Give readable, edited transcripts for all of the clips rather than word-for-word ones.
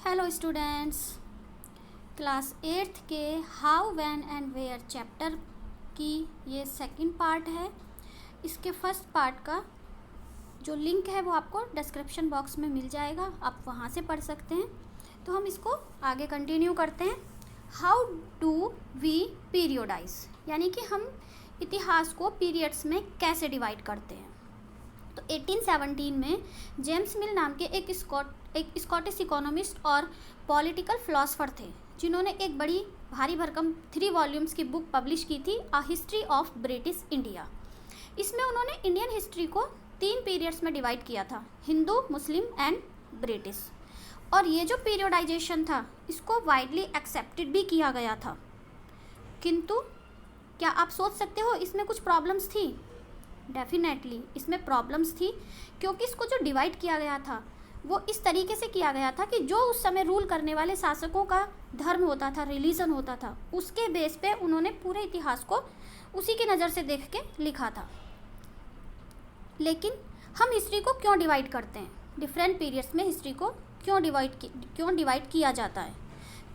Hello students, class 8th के how when and where chapter की ये सेकंड पार्ट है। इसके फर्स्ट पार्ट का जो लिंक है वो आपको डिस्क्रिप्शन बॉक्स में मिल जाएगा, आप वहाँ से पढ़ सकते हैं। तो हम इसको आगे कंटिन्यू करते हैं। हाउ डू वी पीरियोडाइज, यानी कि हम इतिहास को पीरियड्स में कैसे डिवाइड करते हैं। तो 1817 में जेम्स मिल नाम के एक स्कॉटिश इकोनॉमिस्ट और पॉलिटिकल फिलोसोफर थे, जिन्होंने एक बड़ी भारी भरकम 3 वॉल्यूम्स की बुक पब्लिश की थी, a history of British India. इसमें उन्होंने इंडियन हिस्ट्री को 3 पीरियड्स में डिवाइड किया था, हिंदू, मुस्लिम एंड ब्रिटिश। और ये जो पीरियोडाइजेशन था इसको वाइडली एक्सेप्टेड भी किया गया था। किंतु क्या आप सोच सकते हो इसमें कुछ प्रॉब्लम्स थी? डेफिनेटली इसमें प्रॉब्लम्स थी, क्योंकि इसको जो डिवाइड किया गया था वो इस तरीके से किया गया था कि जो उस समय रूल करने वाले शासकों का धर्म होता था, रिलीजन होता था, उसके बेस पे उन्होंने पूरे इतिहास को उसी की नज़र से देख के लिखा था। लेकिन हम हिस्ट्री को क्यों डिवाइड करते हैं, डिफरेंट पीरियड्स में हिस्ट्री को क्यों डिवाइड किया जाता है?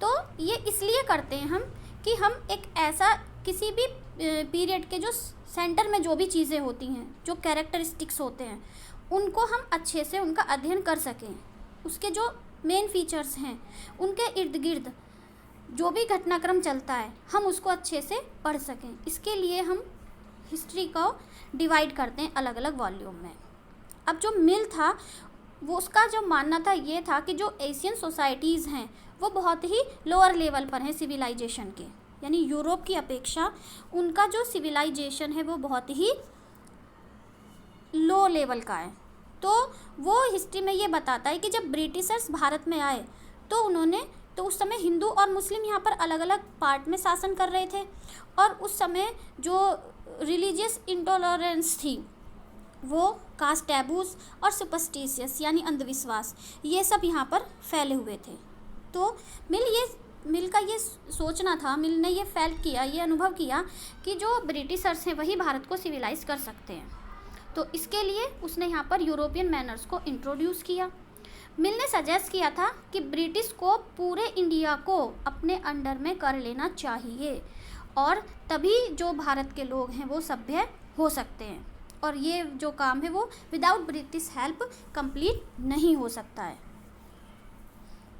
तो ये इसलिए करते हैं हम कि हम एक ऐसा किसी भी पीरियड के जो सेंटर में जो भी चीज़ें होती हैं, जो कैरेक्टरिस्टिक्स होते हैं, उनको हम अच्छे से उनका अध्ययन कर सकें। उसके जो मेन फीचर्स हैं, उनके इर्द गिर्द जो भी घटनाक्रम चलता है, हम उसको अच्छे से पढ़ सकें। इसके लिए हम हिस्ट्री को डिवाइड करते हैं अलग अलग वॉल्यूम में। अब जो मिल था वो उसका जो मानना था ये था कि जो एशियन सोसाइटीज़ हैं वो बहुत ही लोअर लेवल पर हैं सिविलाइजेशन के, यानी यूरोप की अपेक्षा उनका जो सिविलाइजेशन है वो बहुत ही लो लेवल का है। तो वो हिस्ट्री में ये बताता है कि जब ब्रिटिशर्स भारत में आए तो उस समय हिंदू और मुस्लिम यहाँ पर अलग अलग पार्ट में शासन कर रहे थे, और उस समय जो रिलीजियस इंटॉलरेंस थी वो कास्ट टैबूज और सुपरस्टिशियस यानी अंधविश्वास, ये सब यहाँ पर फैले हुए थे। तो मिल का ये सोचना था, मिल ने ये फैल किया, ये अनुभव किया कि जो ब्रिटिशर्स हैं वही भारत को सिविलाइज कर सकते हैं। तो इसके लिए उसने यहाँ पर यूरोपियन मैनर्स को इंट्रोड्यूस किया। मिल ने सजेस्ट किया था कि ब्रिटिश को पूरे इंडिया को अपने अंडर में कर लेना चाहिए, और तभी जो भारत के लोग हैं वो सभ्य हो सकते हैं, और ये जो काम है वो विदाउट ब्रिटिश हेल्प कंप्लीट नहीं हो सकता है।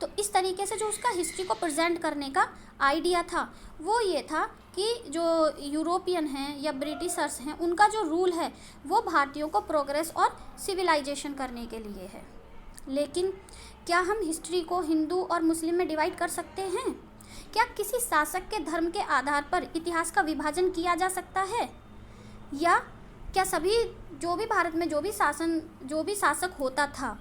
तो इस तरीके से जो उसका हिस्ट्री को प्रेजेंट करने का आइडिया था वो ये था कि जो यूरोपियन हैं या ब्रिटिशर्स हैं, उनका जो रूल है वो भारतीयों को प्रोग्रेस और सिविलाइजेशन करने के लिए है। लेकिन क्या हम हिस्ट्री को हिंदू और मुस्लिम में डिवाइड कर सकते हैं? क्या किसी शासक के धर्म के आधार पर इतिहास का विभाजन किया जा सकता है? या क्या सभी जो भी भारत में जो भी शासक होता था,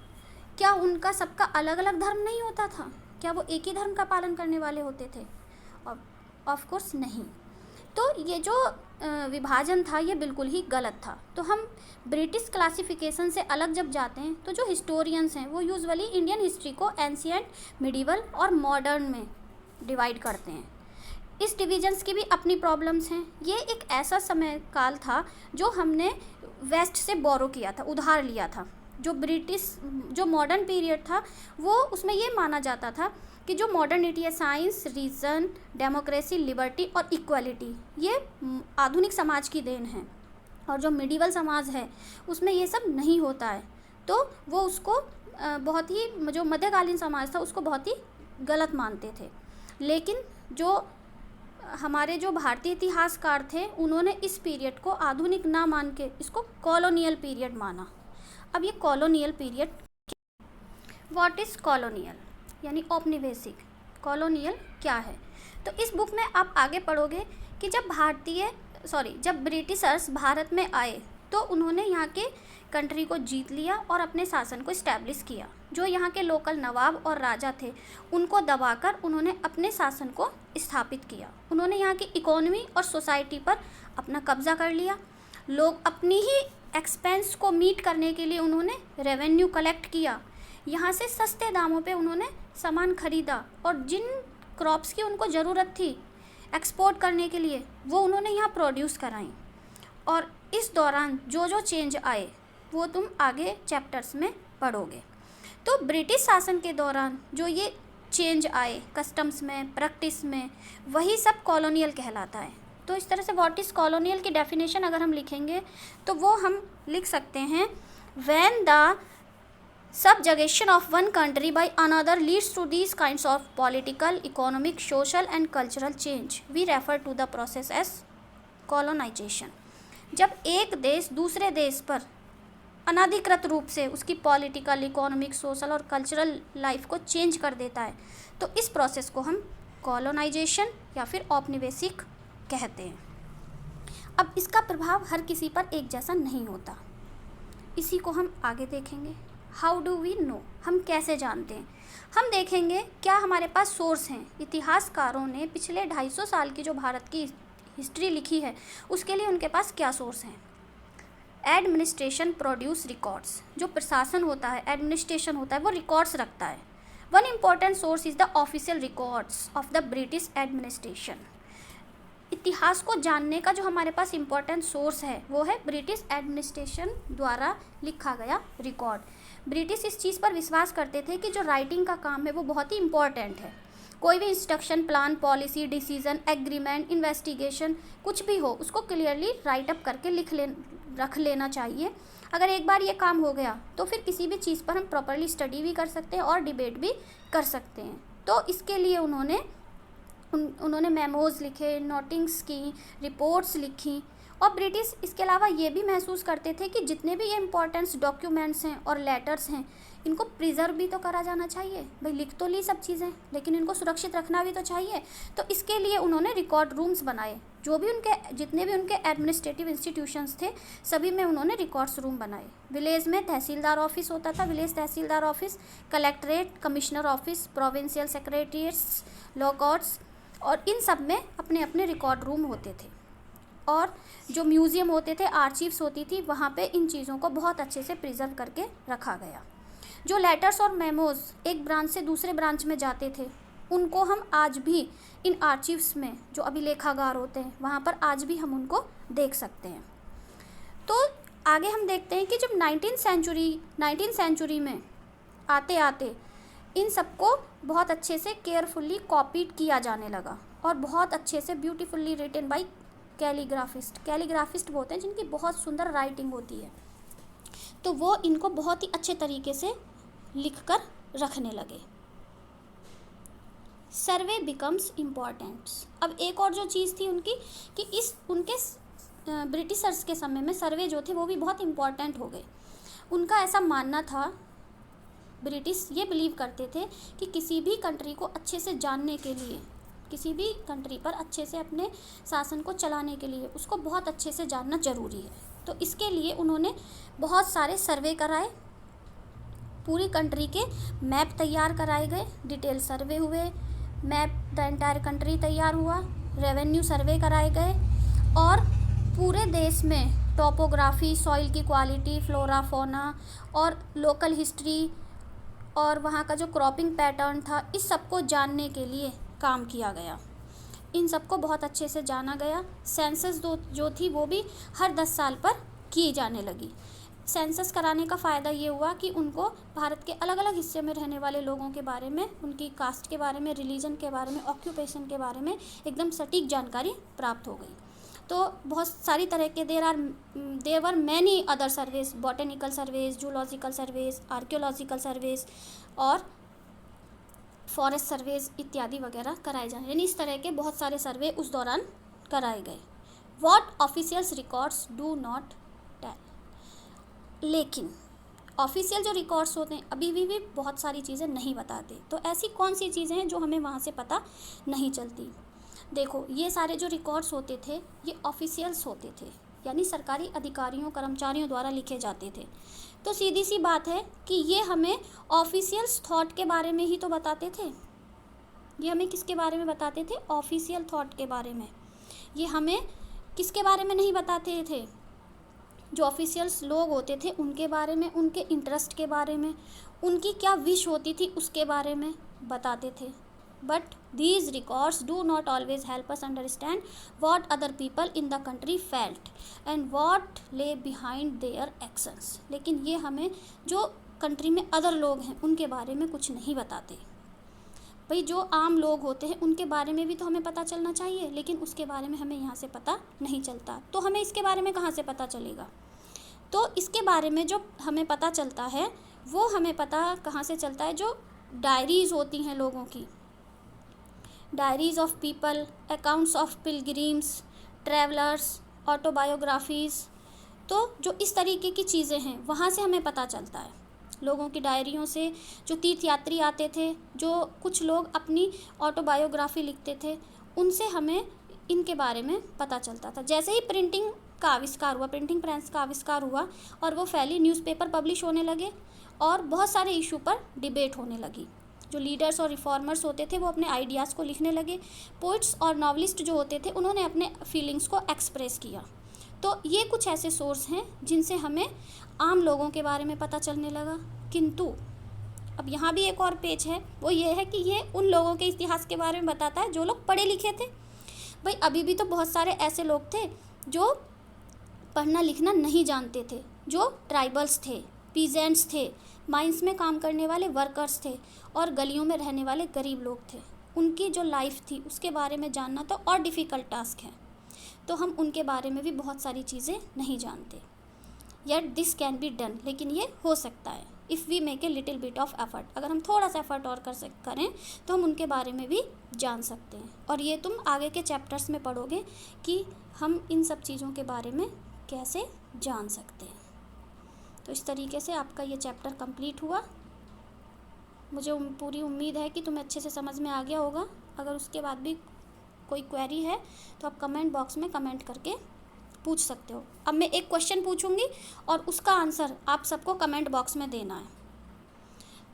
क्या उनका सबका अलग अलग धर्म नहीं होता था? क्या वो एक ही धर्म का पालन करने वाले होते थे? ऑफ कोर्स नहीं। तो ये जो विभाजन था ये बिल्कुल ही गलत था। तो हम ब्रिटिश क्लासिफिकेशन से अलग जब जाते हैं तो जो हिस्टोरियंस हैं वो यूजुअली इंडियन हिस्ट्री को एंशिएंट, मिडिवल और मॉडर्न में डिवाइड करते हैं। इस डिविजन्स की भी अपनी प्रॉब्लम्स हैं। ये एक ऐसा समय काल था जो हमने वेस्ट से बोरो किया था, उधार लिया था। जो मॉडर्न पीरियड था वो उसमें ये माना जाता था कि जो मॉडर्निटी है, साइंस, रीजन, डेमोक्रेसी, लिबर्टी और इक्वालिटी, ये आधुनिक समाज की देन है, और जो मिडिवल समाज है उसमें ये सब नहीं होता है। तो वो उसको बहुत ही, जो मध्यकालीन समाज था उसको बहुत ही गलत मानते थे। लेकिन जो हमारे जो भारतीय इतिहासकार थे उन्होंने इस पीरियड को आधुनिक ना मान के इसको कॉलोनियल पीरियड माना। अब ये colonial period, what is colonial यानी औपनिवेशिक, कॉलोनियल क्या है? तो इस बुक में आप आगे पढ़ोगे कि जब ब्रिटिशर्स भारत में आए तो उन्होंने यहाँ के कंट्री को जीत लिया और अपने शासन को इस्टेब्लिश किया। जो यहाँ के लोकल नवाब और राजा थे उनको दबाकर उन्होंने अपने शासन को स्थापित किया। उन्होंने यहाँ की इकोनॉमी और सोसाइटी पर अपना कब्जा कर लिया। लोग अपनी ही एक्सपेंस को मीट करने के लिए उन्होंने रेवेन्यू कलेक्ट किया। यहाँ से सस्ते दामों पे उन्होंने सामान खरीदा, और जिन क्रॉप्स की उनको ज़रूरत थी एक्सपोर्ट करने के लिए वो उन्होंने यहाँ प्रोड्यूस कराई। और इस दौरान जो जो चेंज आए वो तुम आगे चैप्टर्स में पढ़ोगे। तो ब्रिटिश शासन के दौरान जो ये चेंज आए कस्टम्स में, प्रैक्टिस में, वही सब कॉलोनियल कहलाता है। तो इस तरह से व्हाट इज़ कॉलोनियल की डेफिनेशन अगर हम लिखेंगे तो वो हम लिख सकते हैं, when the subjugation of one country by another leads to these kinds of political, economic, social and cultural change, we refer to the process as colonization। जब एक देश दूसरे देश पर अनाधिकृत रूप से उसकी पॉलिटिकल, इकोनॉमिक, सोशल और कल्चरल लाइफ को चेंज कर देता है तो इस प्रोसेस को हम कॉलोनाइजेशन या फिर औपनिवेशिक कहते हैं। अब इसका प्रभाव हर किसी पर एक जैसा नहीं होता, इसी को हम आगे देखेंगे। हाउ डू वी नो, हम कैसे जानते हैं? हम देखेंगे क्या हमारे पास सोर्स हैं। इतिहासकारों ने पिछले 250 साल की जो भारत की हिस्ट्री लिखी है उसके लिए उनके पास क्या सोर्स हैं। एडमिनिस्ट्रेशन प्रोड्यूस रिकॉर्ड्स, जो प्रशासन होता है, एडमिनिस्ट्रेशन होता है, वो रिकॉर्ड्स रखता है। One important source is the official records of the British administration. इतिहास को जानने का जो हमारे पास इम्पोर्टेंट सोर्स है वो है ब्रिटिश एडमिनिस्ट्रेशन द्वारा लिखा गया रिकॉर्ड। ब्रिटिश इस चीज़ पर विश्वास करते थे कि जो राइटिंग का काम है वो बहुत ही इम्पॉर्टेंट है। कोई भी instruction, plan, policy, decision, agreement, investigation कुछ भी हो उसको क्लियरली राइट अप करके रख लेना चाहिए। अगर एक बार ये काम हो गया तो फिर किसी भी चीज़ पर हम प्रॉपरली स्टडी भी कर सकते हैं और डिबेट भी कर सकते हैं। तो इसके लिए उन्होंने मेमोज लिखे, नोटिंग्स की, रिपोर्ट्स लिखी। और ब्रिटिश इसके अलावा ये भी महसूस करते थे कि जितने भी ये इम्पोर्टेंट्स डॉक्यूमेंट्स हैं और लेटर्स हैं इनको प्रिजर्व भी तो करा जाना चाहिए। भाई लिख तो ली सब चीज़ें लेकिन इनको सुरक्षित रखना भी तो चाहिए। तो इसके लिए उन्होंने रिकॉर्ड रूम्स बनाए। जितने भी उनके एडमिनिस्ट्रेटिव इंस्टीट्यूशंस थे सभी में उन्होंने रिकॉर्ड्स रूम बनाए। विलेज में तहसीलदार ऑफिस होता था, village tehsildar office, collectorate, commissioner office, provincial secretariats, law courts, और इन सब में अपने अपने रिकॉर्ड रूम होते थे। और जो म्यूज़ियम होते थे, आर्चीव्स होती थी, वहाँ पे इन चीज़ों को बहुत अच्छे से प्रिजर्व करके रखा गया। जो लेटर्स और मेमोज एक ब्रांच से दूसरे ब्रांच में जाते थे उनको हम आज भी इन आर्चीव्स में, जो अभिलेखागार होते हैं वहाँ पर आज भी हम उनको देख सकते हैं। तो आगे हम देखते हैं कि जब 19th सेंचुरी में आते आते इन सबको बहुत अच्छे से केयरफुल्ली कॉपीड किया जाने लगा और बहुत अच्छे से ब्यूटीफुल्ली रिटन बाय कैलीग्राफिस्ट होते हैं जिनकी बहुत सुंदर राइटिंग होती है। तो वो इनको बहुत ही अच्छे तरीके से लिखकर रखने लगे। सर्वे बिकम्स इम्पॉर्टेंट। अब एक और जो चीज़ थी उनकी कि उनके ब्रिटिशर्स के समय में सर्वे जो थे वो भी बहुत इम्पॉर्टेंट हो गए। उनका ऐसा मानना था, ब्रिटिश ये बिलीव करते थे कि किसी भी कंट्री को अच्छे से जानने के लिए, किसी भी कंट्री पर अच्छे से अपने शासन को चलाने के लिए उसको बहुत अच्छे से जानना ज़रूरी है। तो इसके लिए उन्होंने बहुत सारे सर्वे कराए, पूरी कंट्री के मैप तैयार कराए गए, डिटेल सर्वे हुए, मैप द एंटायर कंट्री तैयार हुआ, रेवेन्यू सर्वे कराए गए और पूरे देश में टोपोग्राफी, सॉइल की क्वालिटी, फ्लोरा, फोना और लोकल हिस्ट्री और वहाँ का जो क्रॉपिंग पैटर्न था, इस सब को जानने के लिए काम किया गया। इन सबको बहुत अच्छे से जाना गया। सेंसस जो थी वो भी हर 10 साल पर की जाने लगी। सेंसस कराने का फ़ायदा ये हुआ कि उनको भारत के अलग अलग हिस्से में रहने वाले लोगों के बारे में, उनकी कास्ट के बारे में, रिलीजन के बारे में, ऑक्यूपेशन के बारे में एकदम सटीक जानकारी प्राप्त हो गई। तो बहुत सारी तरह के there were many other surveys, botanical surveys, zoological surveys, archaeological surveys और फॉरेस्ट सर्वेज इत्यादि वगैरह कराए जाए। यानी इस तरह के बहुत सारे सर्वे उस दौरान कराए गए। What officials records do not tell. लेकिन ऑफिशियल जो रिकॉर्ड्स होते हैं अभी भी बहुत सारी चीज़ें नहीं बताते। तो ऐसी कौन सी चीज़ें हैं जो हमें वहाँ से पता नहीं चलती। देखो, ये सारे जो रिकॉर्ड्स होते थे ये ऑफिशियल्स होते थे, यानी सरकारी अधिकारियों, कर्मचारियों द्वारा लिखे जाते थे। तो सीधी सी बात है कि ये हमें ऑफिशियल्स थॉट के बारे में ही तो बताते थे। ये हमें किसके बारे में बताते थे? ऑफिशियल थॉट के बारे में। ये हमें किसके बारे में नहीं बताते थे? जो ऑफिशियल्स लोग होते थे उनके बारे में, उनके इंटरेस्ट के बारे में, उनकी क्या विश होती थी उसके बारे में बताते थे। But these records do not always help us understand what other people in the country felt and what lay behind their actions। लेकिन ये हमें जो कंट्री में अदर लोग हैं उनके बारे में कुछ नहीं बताते। भाई जो आम लोग होते हैं उनके बारे में भी तो हमें पता चलना चाहिए, लेकिन उसके बारे में हमें यहाँ से पता नहीं चलता। तो हमें इसके बारे में कहाँ से पता चलेगा? तो इसके बारे में जो हमें पता चलता है वो हमें पता कहाँ से चलता है? जो डायरीज़ होती हैं लोगों की, diaries of people, accounts of pilgrims, travellers, autobiographies. तो जो इस तरीके की चीज़ें हैं वहाँ से हमें पता चलता है, लोगों की डायरियों से। जो तीर्थयात्री आते थे, जो कुछ लोग अपनी ऑटोबायोग्राफी लिखते थे, उनसे हमें इनके बारे में पता चलता था। जैसे ही प्रिंटिंग का आविष्कार हुआ, प्रिंटिंग प्रेस का आविष्कार हुआ और वो फैली, न्यूज़पेपर पब्लिश होने लगे और बहुत सारे इशू पर डिबेट होने लगी। जो लीडर्स और रिफॉर्मर्स होते थे वो अपने आइडियाज़ को लिखने लगे। पोइट्स और नॉवलिस्ट जो होते थे उन्होंने अपने फीलिंग्स को एक्सप्रेस किया। तो ये कुछ ऐसे सोर्स हैं जिनसे हमें आम लोगों के बारे में पता चलने लगा। किंतु अब यहाँ भी एक और पेच है, वो ये है कि ये उन लोगों के इतिहास के बारे में बताता है जो लोग पढ़े लिखे थे। भाई अभी भी तो बहुत सारे ऐसे लोग थे जो पढ़ना लिखना नहीं जानते थे, जो ट्राइबल्स थे, पीजेंट्स थे, माइंस में काम करने वाले वर्कर्स थे और गलियों में रहने वाले गरीब लोग थे। उनकी जो लाइफ थी उसके बारे में जानना तो और डिफ़िकल्ट टास्क है। तो हम उनके बारे में भी बहुत सारी चीज़ें नहीं जानते। Yet this can be done, लेकिन ये हो सकता है if we make a little bit of effort. अगर हम थोड़ा सा एफर्ट और करें तो हम उनके बारे में भी जान सकते हैं। और ये तुम आगे के चैप्टर्स में पढ़ोगे कि हम इन सब चीज़ों के बारे में कैसे जान सकते हैं। तो इस तरीके से आपका ये चैप्टर कंप्लीट हुआ। मुझे पूरी उम्मीद है कि तुम्हें अच्छे से समझ में आ गया होगा। अगर उसके बाद भी कोई क्वेरी है तो आप कमेंट बॉक्स में कमेंट करके पूछ सकते हो। अब मैं एक क्वेश्चन पूछूंगी और उसका आंसर आप सबको कमेंट बॉक्स में देना है।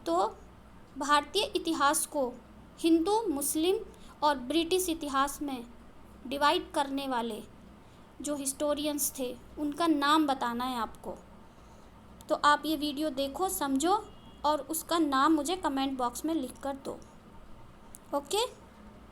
तो भारतीय इतिहास को हिंदू, मुस्लिम और ब्रिटिश इतिहास में डिवाइड करने वाले जो हिस्टोरियंस थे उनका नाम बताना है आपको। तो आप ये वीडियो देखो, समझो और उसका नाम मुझे कमेंट बॉक्स में लिख कर दो। ओके।